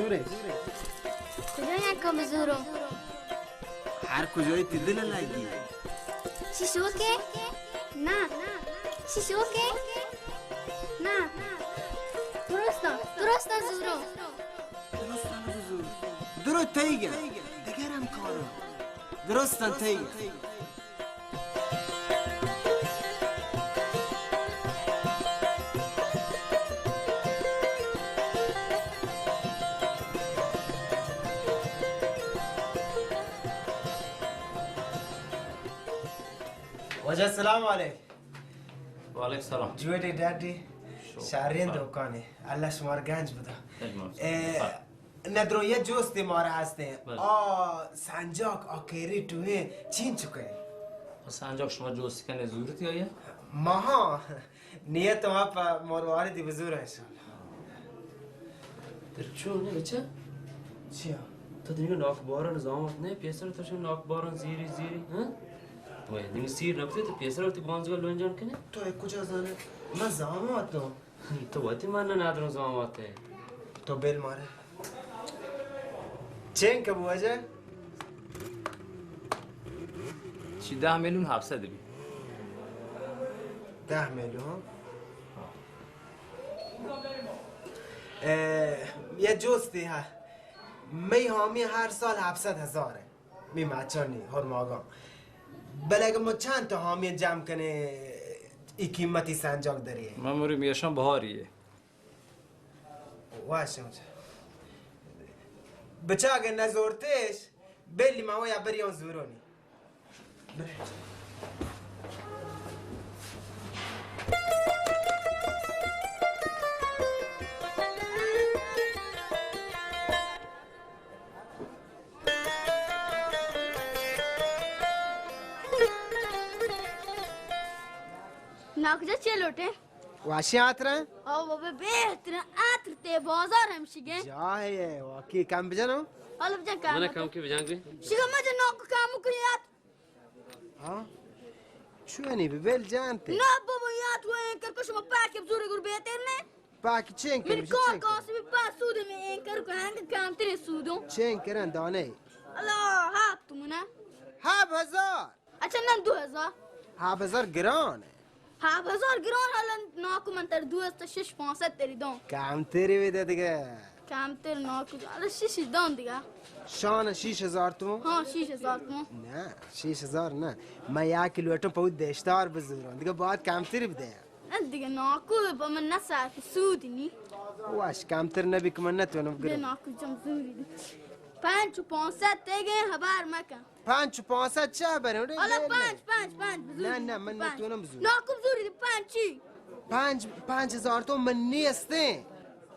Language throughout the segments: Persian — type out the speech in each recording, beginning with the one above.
زورش کجا یکم بزورم هر کجایی تی دل لگی چی شد که؟ نه چی شد که؟ نه درستان زورم درستان بزور درست تایگه دیگرم کارم درستان تایگه وجه السلام عليك. وعليك السلام. جويدي دادي شهرين دوکانه الله شمار گنج بده. ندرو یه جوستی ماره هسته. سنجاق آکیری توه چین چکه؟ سنجاق شما جوستی کنه زورتی آیا؟ ماها نیت ما پا مرواری دی بزوره انشالله. در چون نه بچه؟ چیا؟ تا دیگه ناک باران زامت نه پیسر تا شو ناک باران زیری ها؟ وای دیگه سیر نکته تو پیسر تو گانزگال لونجان کنه؟ تو کجا زنه؟ من زاماتم. تو وقتی من ندارم زاماته. تو بیل ماره. چین که بوجه؟ چی 10 میلیون 700 بی 10 میلیون؟ یه جوستی ها می هامی هر سال 700,000 می مچانی هرماگام بله اگه ما چند تا هامی جمع کنه ای قیمتی سنجاق داریه من موری میشم بهاریه واشه بچه اگه نزورتش بلی ما یا بریان زورونی ना कजा चल उठे वाशी आतरा ओ बाबा बेहतर आतरते बाजार हम शिगे जाए वाकी काम बजानो अलग जा काम من کام کی بجانگی शिगा मजे नौक काम को याद ها شو يعني ببيل جانتي ना बाबा याद हुए कर कुछ म पाक बजुर्ग गुर बेहतर ने باكي تشين من कौन कौन से भी पास सूद में एक कर को हैंग काम तेरे सूदों تشين كران داني الله ها तुम ना ها بهزار अच्छा ना 2000 ها بهزار جران ها بهزار جران هلا ناكو من تر 265 तेरी दो كام تيري ويدا دقا काम तेरे ناكو على شيش دون दिगा شان 6000 تو हाँ 6000 तुम نا 6000 نا ما ياكل وقتهم بود اشتار بزورون دقا بعد كام تيري بدأ दिगा ناكو بمن نسا في سودني واش كام تيري نبي كمان نتو ده نفقر ناكو جمزوري 5 تيجي هبار مكان 5 5 چه بریم الله 5 بزوري نه نه من نتونم بزورم ناكو بزوري 5 چی 5000 تو من نیسته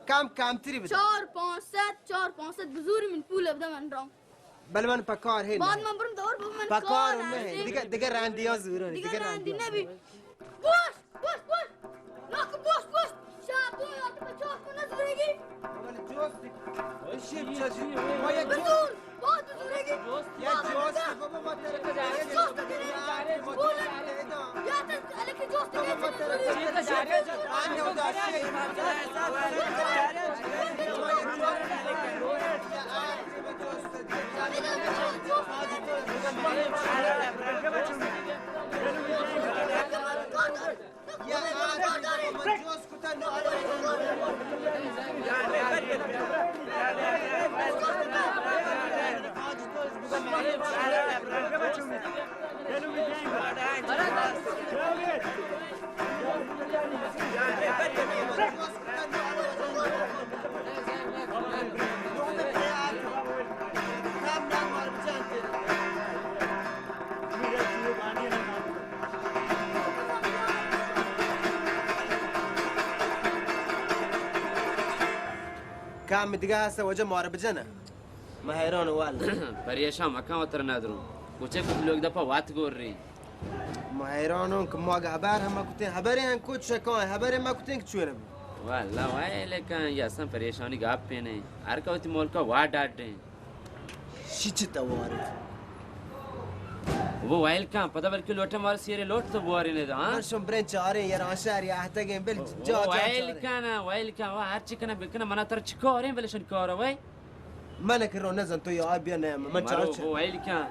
کم تری بده 4 بزوري من پول ابدا من رام بله من پکار هی بعد من برم دور بابا من پکار نه دیگه راندی ها زورونی دیگه راندی نبی بوش ناكو بوش شابو یا تو چوک کو نزوريږي بزور बहुत बजुरेगी या जोश बाबा मत या तो अलग जोश के आने उदासी या जोश कुता नो كام دیگه هست وجه ماره بجنه ما حیران والله پریشان مکان وتر ندارم کوچه کو لوگ دپا وات گور ری ما حیرانم که ما خبر هم کوتین خبری ان کوچ شکان خبری ما کوتین چونه والله وای لیکن یا اصلا پریشانی گاپ پہ نہیں ہر کوتی مول کا وا ڈاٹے شیچ تواری वो वाइल का पता बल्कि लोटे मार सिरे लोट तो बुआरी ने हां مرشم برين چاره يا راشار يا احتاجين بل جا वाइल का ना वाइल का वा हर चिकना बिकना मना तर चिकोरे बलेशन कोरा वाई من که رو نزن تو یا بیا نه من مرو چاچ بو ویلی کن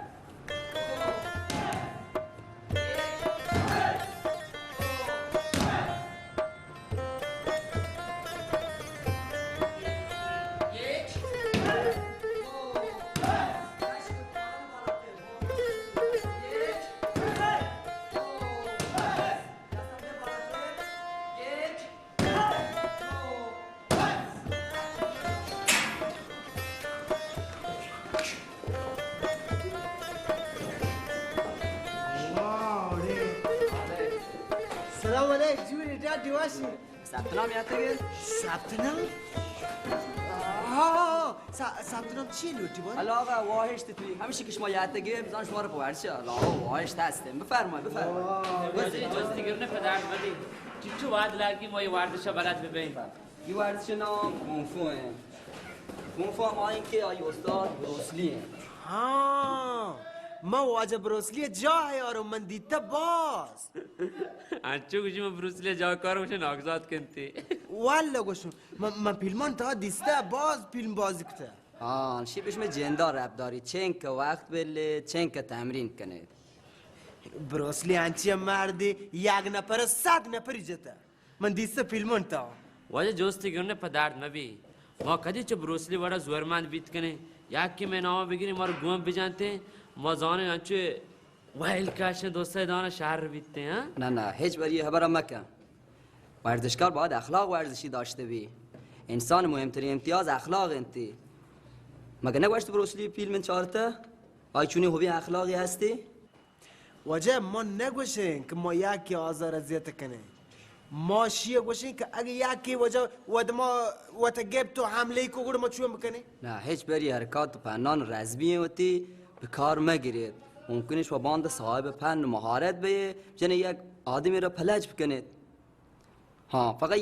سلام علیک جوری دادی واشی ثبت نام یادته ثبت نام آه ثبت نام چی لوتی بود حالا آقا واهشت توی همیشه که شما یادته بزن شما رو پوارش حالا واهشت هستیم بفرمایید جستی گرنه پدر بدی چی واد لگی ما یه ورزش بلد ببین این ورزش نام کونفوه کونفو ما این که آی استاد بروسلیه ها ما واجب بروسلی جا یارو من دیتا باز انچو گوشی من بروسلی جا کارو میشه ناگزاد کنتی والا گوشم من پیلمان تا دیسته باز فیلم بازی کته شی بشم جندار رب داری چنک وقت بله چنک تمرین کنه بروسلی انچی مردی یک نفر 100 نفری جته من دیسته فیلمان تا واجه جستی گرنه پدر نبی ما کدی چه بروسلی وڑا زورمند بیت کنه یکی میں نامه بگیری ما رو گوم بجانتے ما زانه انچه ویل کاشن دوسته دانه شهر رو بیتتے ها نه هیچ بری خبرم مکن ورزشکار باید اخلاق ورزشی داشته بی انسان مهمترین امتیاز اخلاق انتی مگه نگوشت بروسلی فیلم چارته آی چونی خوبی اخلاقی هستی واجه ما نگوشیم که ما یکی آزار اذیت کنه ما شیه گوشیم که اگه یکی وجه ود ما وتگب تو حمله کو گور ما چون بکنه نه هیچ بری حرکات و پنان رزبی ہوتی به کار مگیرید ممکنش با باند صاحب پن و مهارت بیه جنه یک آدمی را پلج بکنید فقط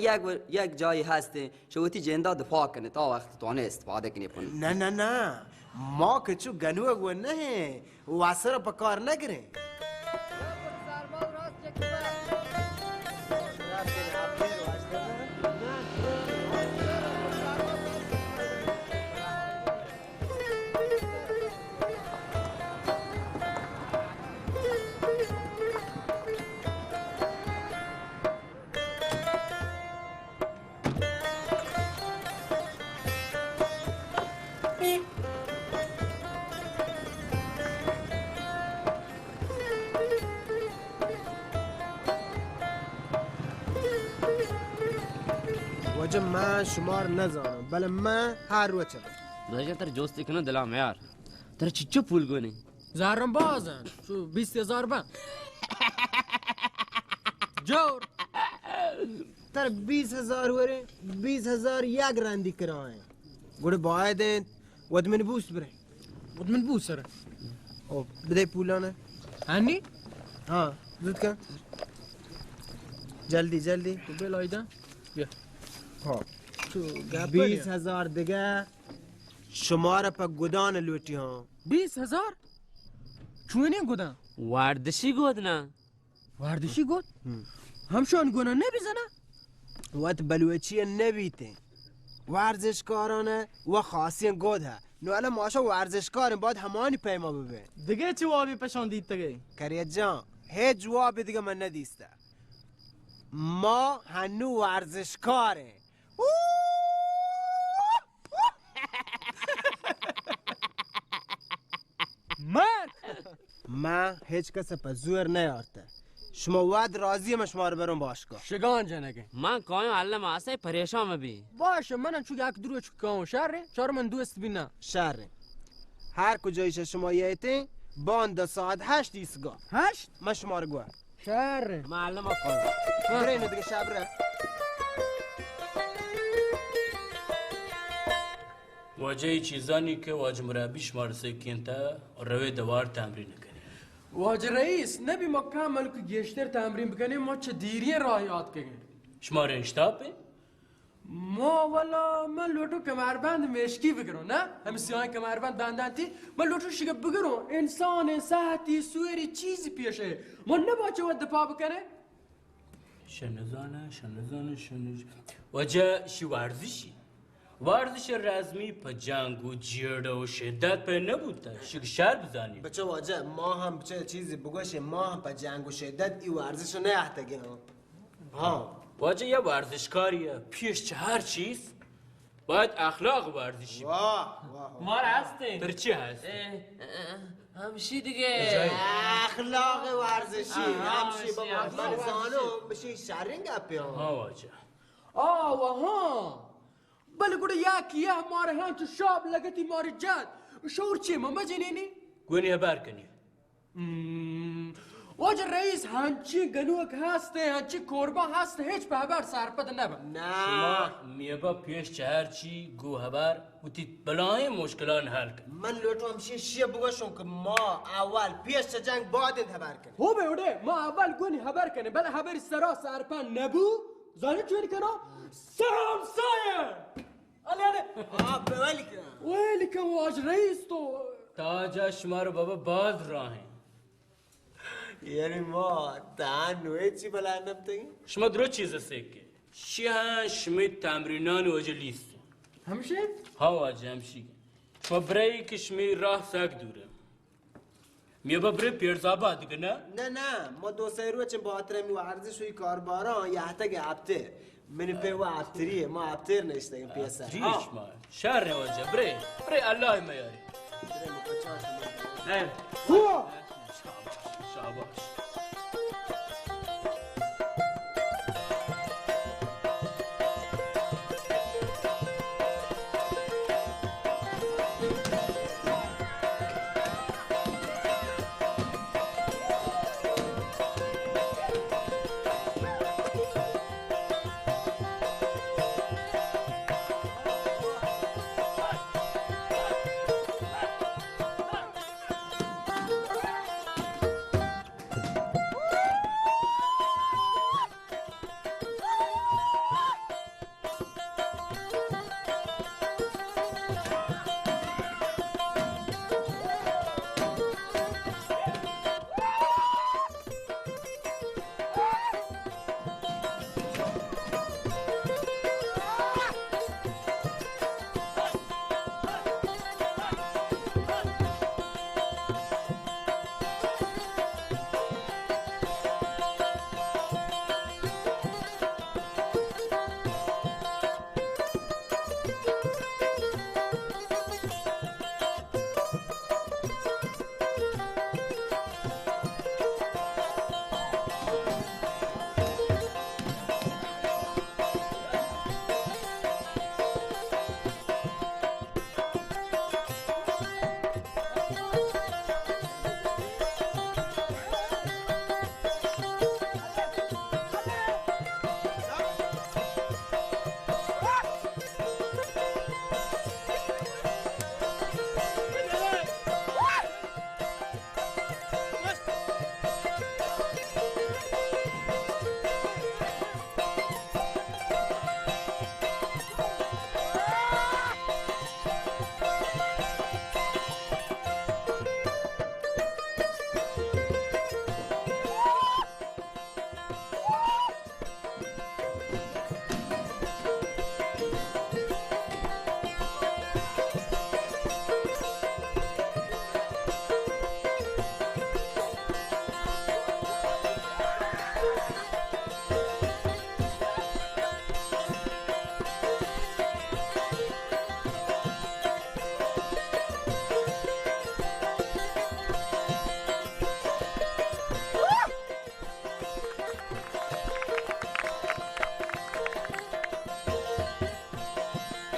یک جایی هسته شوتی جنده دفاع کنه تا وقت توانه استفاده کنی پن نه ما که چو گنوه گو نه واسه پا کار نگره واجه من شمار نزانم بله من هر رو چرم داشته تر جستی کنه دلام یار تر چی پول گونه زارم بازن شو 20,000 بن جور تر 20,000 وره 20,000 یک رندی کرایه گوڑه باید ود من بوست بره ود من بوسره او بده پولانه هنی ها زود کن جلدی تو بلایدن بیا ها تو گپ 20,000 دیگه شماره پا گدان لوٹی ها 20,000 چونی گودن وردشی گود نه وردشی گود همشان گونه نبیزنه وقت بلوچی نبیته ورزشکارانه و خاصی گود ها نو الان ماشا ورزشکارن باید همانی پیما ببین دیگه چی وابی پشان دید تگه کریت جان هیچ جوابی دیگه من ندیسته ما هنو ورزشکاره من هیچ کس پا زور نیارته شما واد راضی ما شما رو برون باشگاه شگان جنگه من کایم علم آسه پریشان بی باشه من چون یک درو چکاو شهره چار من دوست بینم شهر هر کجایش شما یایتین باند ساعت 8 ایستگاه 8 من شما رو گوه شهره معلم کایم بره اینو دیگه شب ره واجه چیزانی که واجه مربیش مارسه کینتا روی دوار تمرین کنی واجه رئیس نبی ما کامل که گشتر تمرین بکنیم ما چه دیری راه یاد کنیم شما رنشتاپه؟ ما والا من لوٹو کمربند مشکی بگرم نه همین سیاه کمربند بندن تی من لوٹو شگه بگرم انسان صحتی سویری چیزی پیشه ما نباچه ود دفاع بکنه شنزانه واجه شی ورزشی ورزش رزمی پا جنگ و جیرده و شدت پا نبوده شک شهر بزنید بچه واجه ما هم بچه چیزی بگوشه ما هم با جنگ و شدت ای ورزش رو نیحتگیم ها واجه یه ورزشکاریه پیش چه هر چیز باید اخلاق ورزشی واه واه ما را هستیم پر چی هست؟ همشی دیگه اخلاق ورزشی همشی بابا اخلاق من زانو بشه شرینگ اپی ها واجه ها بله گوڑا یکی ماره هم تو شاب لگتی ماره جد شعور چی ما جنینی؟ گونی هبر کنی واجه رئیس هنچی گنوک هسته هنچی کوربا هسته هیچ به هبر سرپد نبا نه شما میبا پیش چه هر چی گو هبر و تی بلای مشکلان حل کن من لوتو همشی شیه بگوشم که ما اول پیش چه جنگ بعدت هبر کنیم هو به اوده ما اول گونی هبر کنه بله هبری سرا سرپن نبو زانی چوینی کنو؟ سلام سایه آه بولی کنم ویلی که واج رئیس تو تاجا شما رو بابا باز راهن یعنی ما تنوی چی بلند نبتگیم؟ شما درو چیز سکه شیه شمی تمرینان واجه لیست همیشه؟ ها واجه همشی شما برای که شمی راه سک دوره میبا برای پیرزابا دیگه نه؟ نه ما دو سه روز چون با می ورزش و کارباران یه حتی هفته من په و هفتریه ما هفتر نشتیم پیسه ریش ما شهر واجه برای الله میاری هو شاباش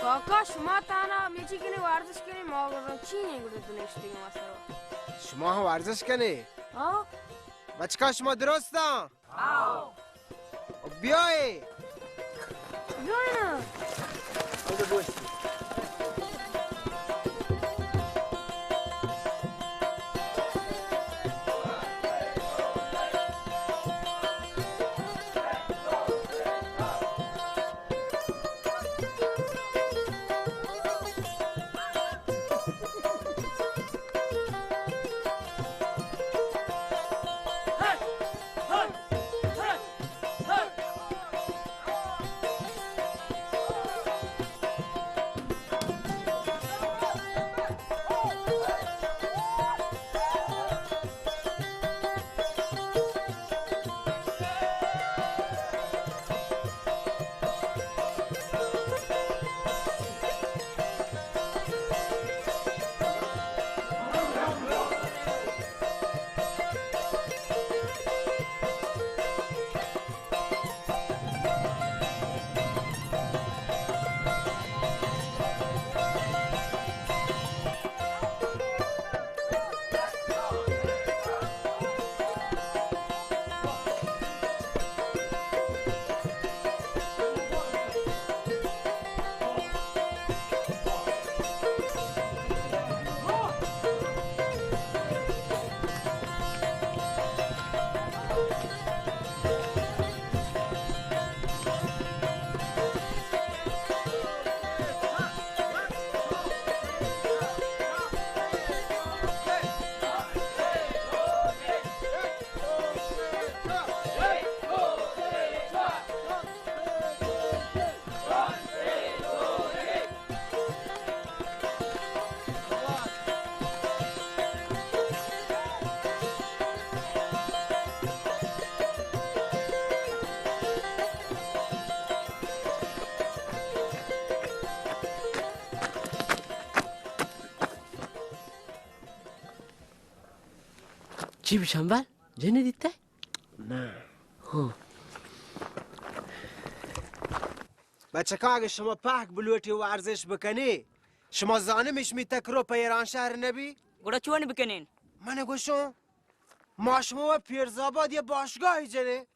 کاکا شما تانا میچی کنی ورزش کنی ما گفتم چی نگوده دونشتی که مثلا شما هم ورزش کنی ها؟ بچکا شما درستا؟ بیایی بیاینا چی بشنبل؟ جنه دیده؟ نه بچه که اگه شما پاک بلوٹی و ورزش بکنی شما زانمش می تکرو پیران شهر نبی؟ گوڑا چوانی بکنین من گوشم ما شما و پیرزاباد یه باشگاهی جنه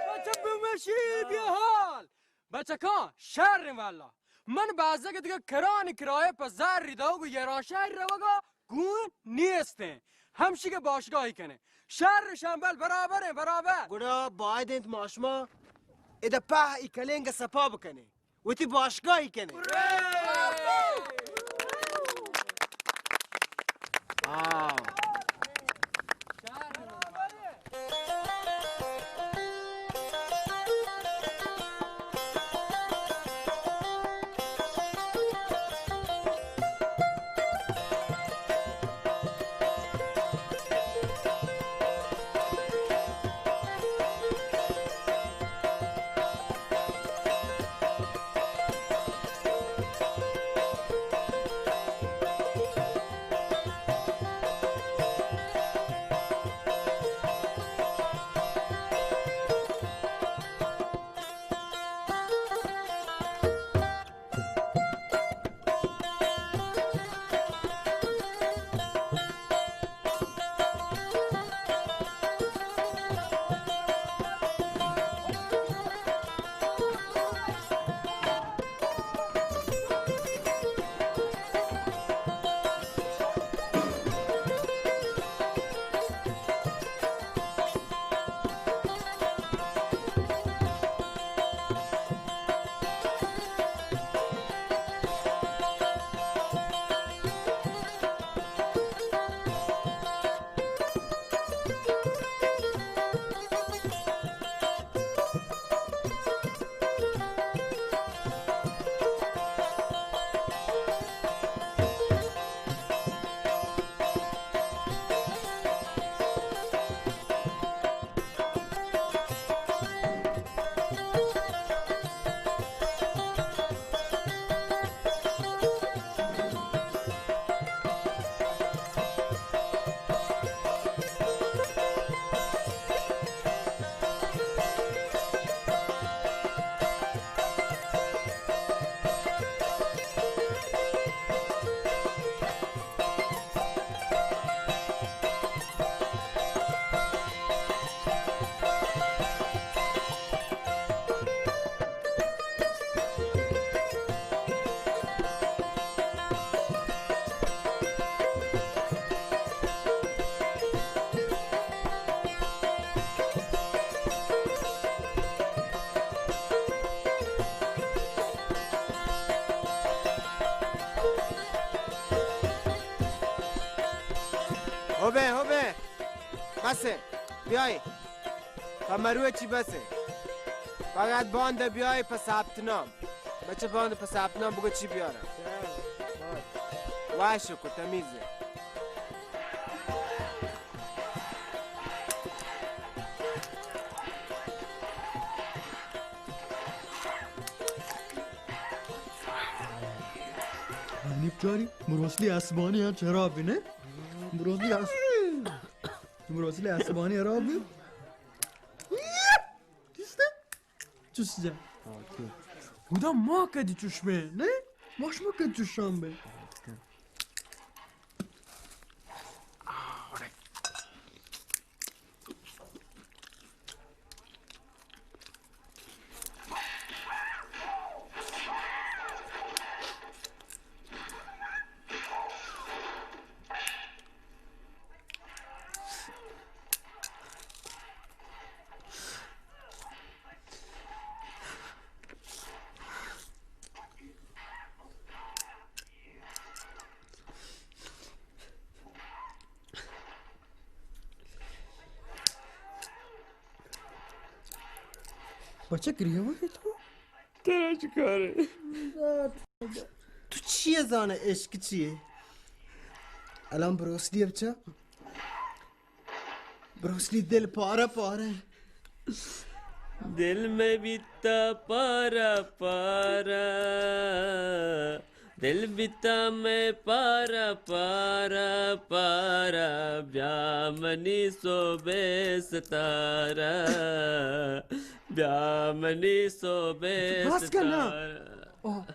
بچه بمشی بیا حال بچه کان شهریم والا من بعضا که دیگه کرانی کرایه پا زر ریده و یران شهر روگا گون نیستن همشی که باشگاهی کنه شهر شنبل برابر گوڑا باید انت ما شما اذا پاه ای کلنگ سپا بکنی و تی باشگاهی کنی هوبه بسه بیای تا مروه چی بسه فقط بانده بیای پس ثبت نام بچه بانده پس ثبت نام بگو چی بیارم واشو کو تمیزه حنیف جاری مراسلی اسبانی ها چرا بینه؟ مراسلی اسبانی را بین؟ دیسته؟ چوسیجا بودا ما کدی چشمه نه؟ ماش ما کدی چشمه بچه گریه وای تو ترا چی کاره؟ تو چیه زانه عشق چیه؟ الان بروسلی بچه؟ بروسلی دل پاره پاره दिल में बीता पारा पारा दिल बीता में पारा पारा पारा ब्यामनी सोबे सितारा ब्यामनी सोबे बस करना। सितारा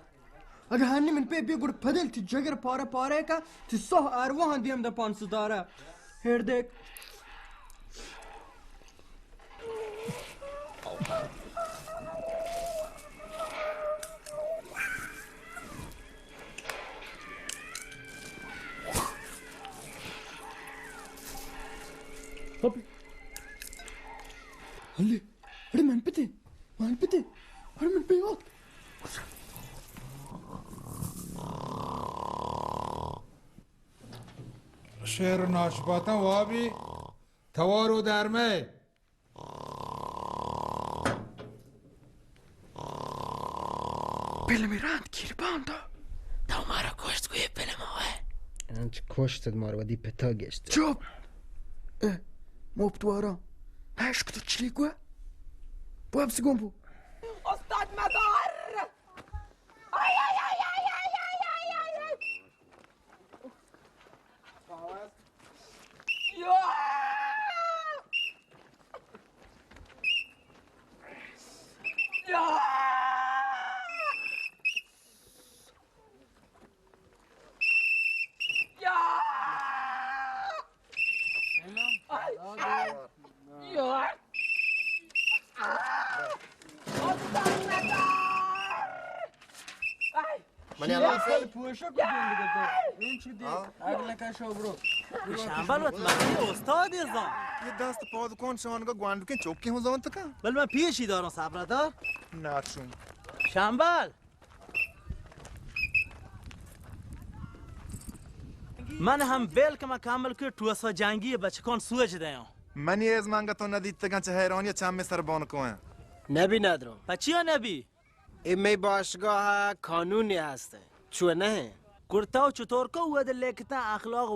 اگه هنی من پی بیگور پدل تی جگر پاره پاره که تی صح اروان دیم ده 500 داره هردک هلی هلی من پتی هلی من پیاد شعر ناشباتا وابی توارو درمه پل میراند گیر باندا تو مرا کشت کوی پل ماه انچ کشتد مارو دی پتا گشت چوب مبتوارا نشک تو چلی گوه بو هبسی گم بو استاد مزار آی آی آی آی آی آی آی آی آی یا یا من الان پوشا کدیم دیگه تو این چی دی اگل کشو برو شنبل وقت مگه استاد ازم یه دست پاد کن شانگا گوانو کن چوکی هم زمان تکا بل من پیشی دارم صبرتا ناتشون شنبل من هم بیل که من کامل که تو اسا جنگی بچه کن سوچ دیم منی از منگا تو ندید تکن چه حیرانی چم می سر بانو کن نبی ندارم پچی ها نبی ایمی باشگاه کانونی هسته چوه نه؟ کرتا و چطور که اوه لیکتا اخلاق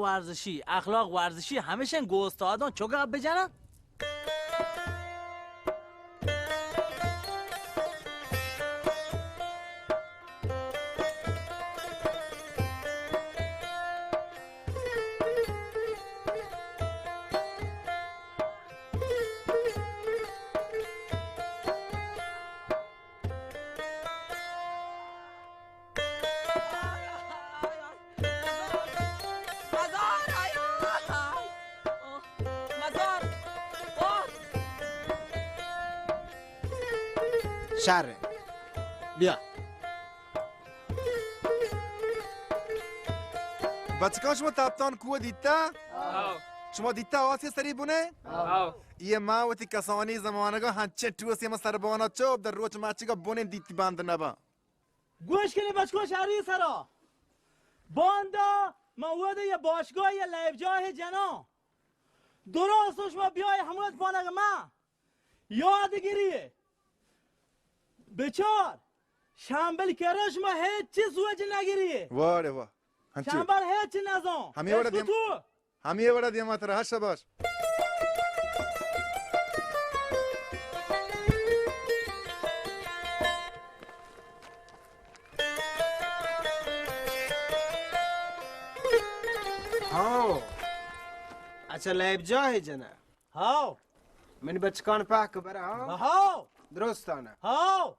ورزشی همیشه گوستادان چوگه بجنن شره بیا بچکان شما تابتان کوه دیتا؟ شما دیتا آسی سری بونه؟ یه ماوتی کسانی زمانگا هنچه توسی ما سر بانا چوب در روچ ماچیگا بونه دیتی باند نبا گوش کنی بچکن شهری سرا باندا مواد یه باشگاه یه لیفجاه جنا درستش ما بیای همونت بانگ ما یادگیریه بچار شنبل کرش ما هیچ چی سوچ نگیریه واره وا هنچه شنبل هیچ چی نزان همه وڑا دیم همه وڑا دیم تر هشت باش ها اچھا لیب جا ہے جنا هاو من بچکان پاک برا ها هاو درستانه هاو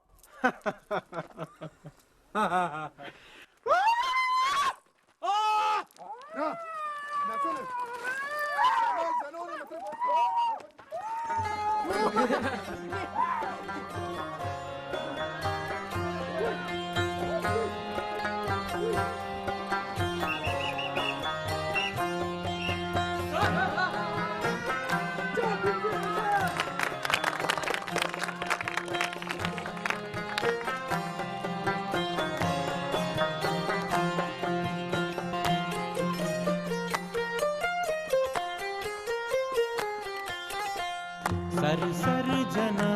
सर सर जना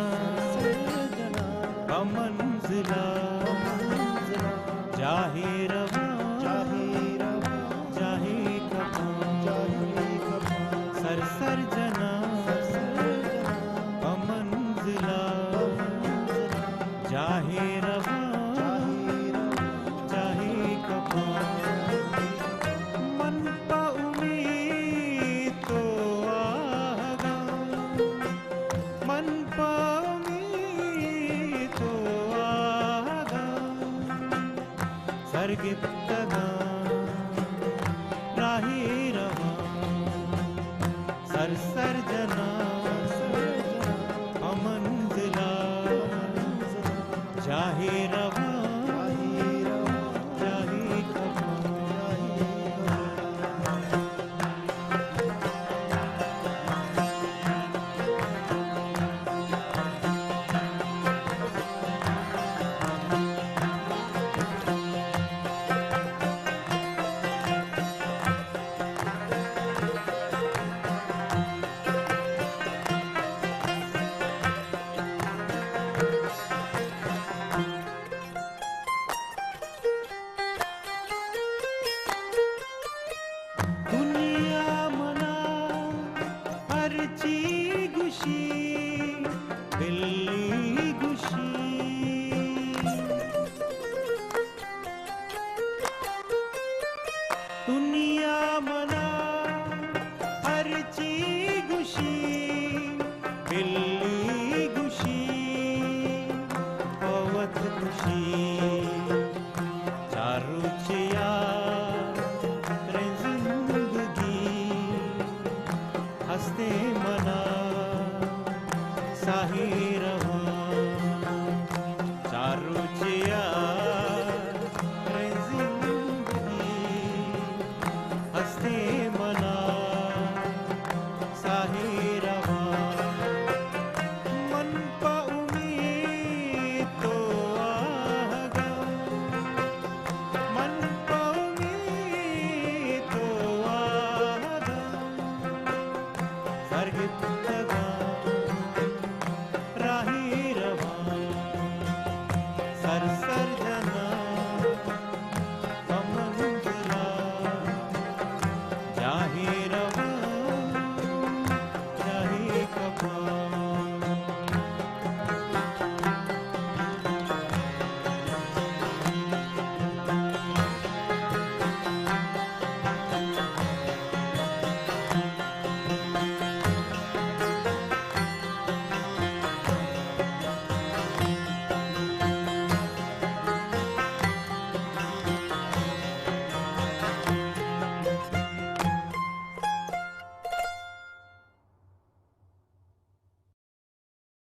मंजिला जाहे रवा जाहे कफा सर सर जना मंजिला जाहे रवा जाहे कफा मन का उम्मीद तो आगा मन पा उम्मीद तो आगा सरगिप्तगा राही रवा सर सर जना मंजिला जाहे रवा जाहे कफा दुनिया मना हरची गुशी दिल्ली गुशी दुनिया मना हरची गुशी दिल्ली गुशी पवत खुशी चारू चिया हंसते मना साही रवा चारू चिया जिंदगी हंसते मना साही रवा मन पा उम्मीद तो आगा मन पा उम्मीद तो आगा सरगिप्त